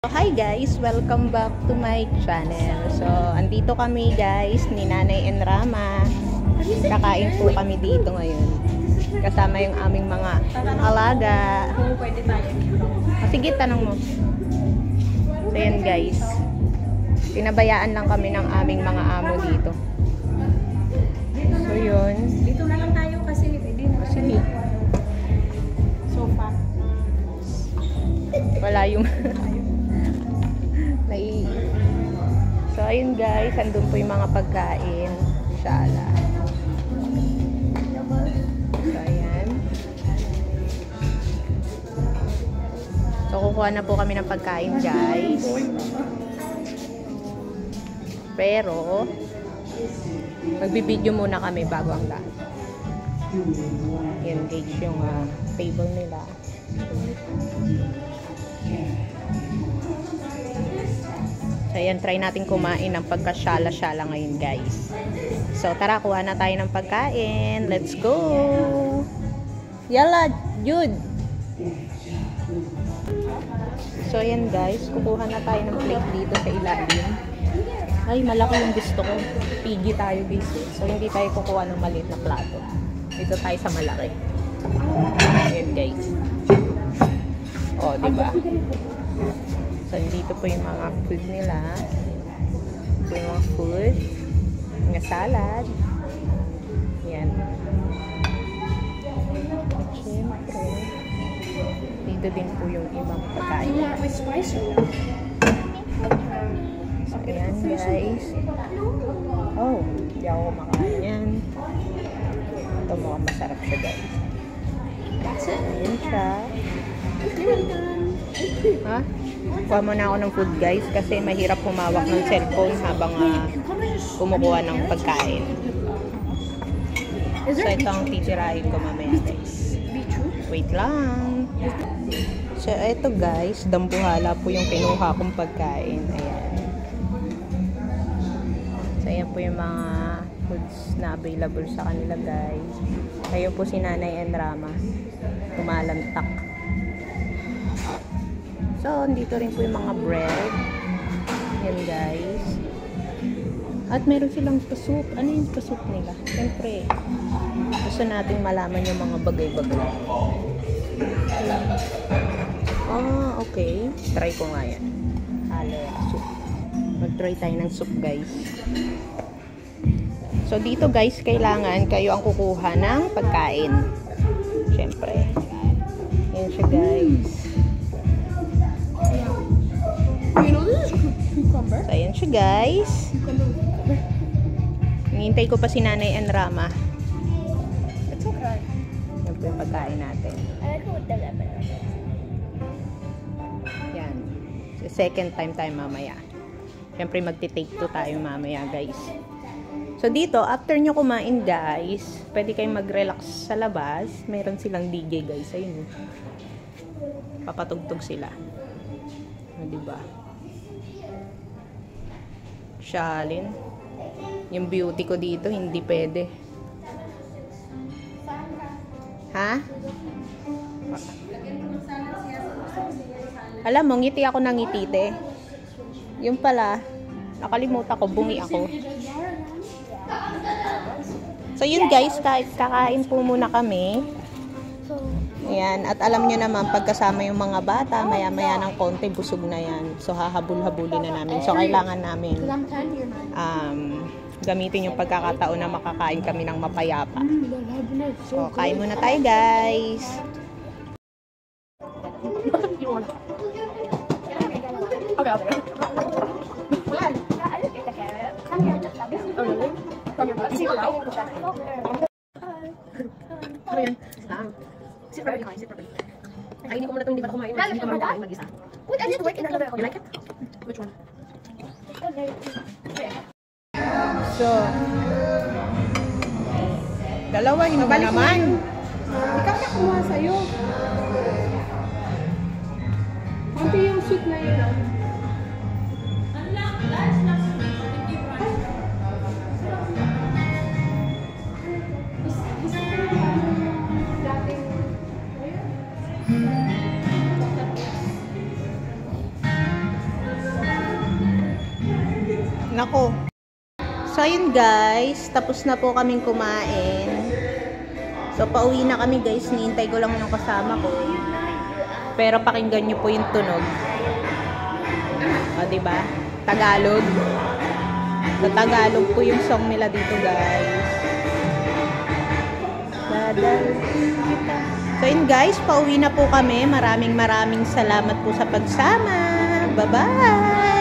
Hi guys! Welcome back to my channel. So, andito kami guys ni Nanay and Rama. Kakain po kami dito ngayon. Kasama yung aming mga alaga. Pwede tayo dito. Sige, tanong mo. So, yan guys. Pinabayaan lang kami ng aming mga amo dito. So, yun. Dito na lang tayo kasi hindi na Sige. sofa. Wala yung... So, ayun guys. Andun po yung mga pagkain. Shala. So, ayan. So, kukuha na po kami ng pagkain guys. Pero, magbibideo muna kami bago ang lahat. Yan guys yung table nila. So, ayan, try natin kumain ng pagkasyala-syala ngayon, guys. So, tara, kuha na tayo ng pagkain. Let's go! Yala, Jude! So, ayan, guys. Kukuha na tayo ng plate dito sa ilalim. Ay, malaki yung gusto ko. Pigi tayo, guys. So, hindi tayo kukuha ng maliit na plato. Dito tayo sa malaki. Ayan, guys. O, diba? So, dito po yung mga food nila. Ito yung mga food. Mga salad. Yan. At syempre, dito din po yung ibang pagkain. So, ayan guys. Oh, hindi ako kumakain yan. Ito mukhang masarap siya guys. Ayan siya. Ha? Kuha muna ako ng food guys kasi mahirap humawak ng cellphone habang kumukuha ng pagkain. So ito ang titirahin ko mamaya guys. Wait lang. So ito guys, dambuhala po yung kinuha kong pagkain. Ayan. So ayan po yung mga foods na available sa kanila guys. Ayun po si Nanay and Rama. Kumalantak. So, dito rin po yung mga bread. Yan, guys. At meron silang pasuk. Ano yung pasuk nila? Siyempre, gusto nating malaman yung mga bagay-bagay. Ah, okay. Try ko nga yan. Halera soup. Mag-try tayo ng soup, guys. So, dito, guys, kailangan kayo ang kukuha ng pagkain. Siyempre. Yan siya, guys. So, ayan siya guys. Hinihintay ko pa si Nanay and Rama. It's okay. Yan po yung pagkain natin. I like it with the lemon. Yan. So, second time tayo mamaya. Siyempre magti-take 2 tayo mamaya guys. So dito, after nyo kumain guys, pwede kayong mag-relax sa labas. Meron silang DJ guys. Ayun. Papatugtog sila. O, diba? Shalin. Yung beauty ko dito, hindi pwede. Ha? Alam mo, ngiti ako ng ngiti, te. Yung pala, nakalimutan ko, bungi ako. So, yun guys, kakain po muna kami. Ayan, at alam nyo naman, pagkasama yung mga bata, maya-maya ng konti, busog na yan. So, hahabol-habulin na namin. So, kailangan namin gamitin yung pagkakataon na makakain kami ng mapayapa. So, kain muna tayo, guys. Sit properly, Connie. Sit properly. Kainin ko muna itong hindi pa kumain. Hindi ka marunong mag-isa. Wait, I need to work in another one. You like it? Which one? So, dalawa, hindi ba naman? Ikaw na kumuha sa'yo. Konti yung soup na yun. Nako. So, ayun guys. Tapos na po kaming kumain. So, pauwi na kami guys. Niintay ko lang yung kasama ko. Pero pakinggan nyo po yung tunog. O, diba? Tagalog. Sa Tagalog po yung song nila dito guys. So, yun guys. Pauwi na po kami. Maraming salamat po sa pagsama. Bye-bye!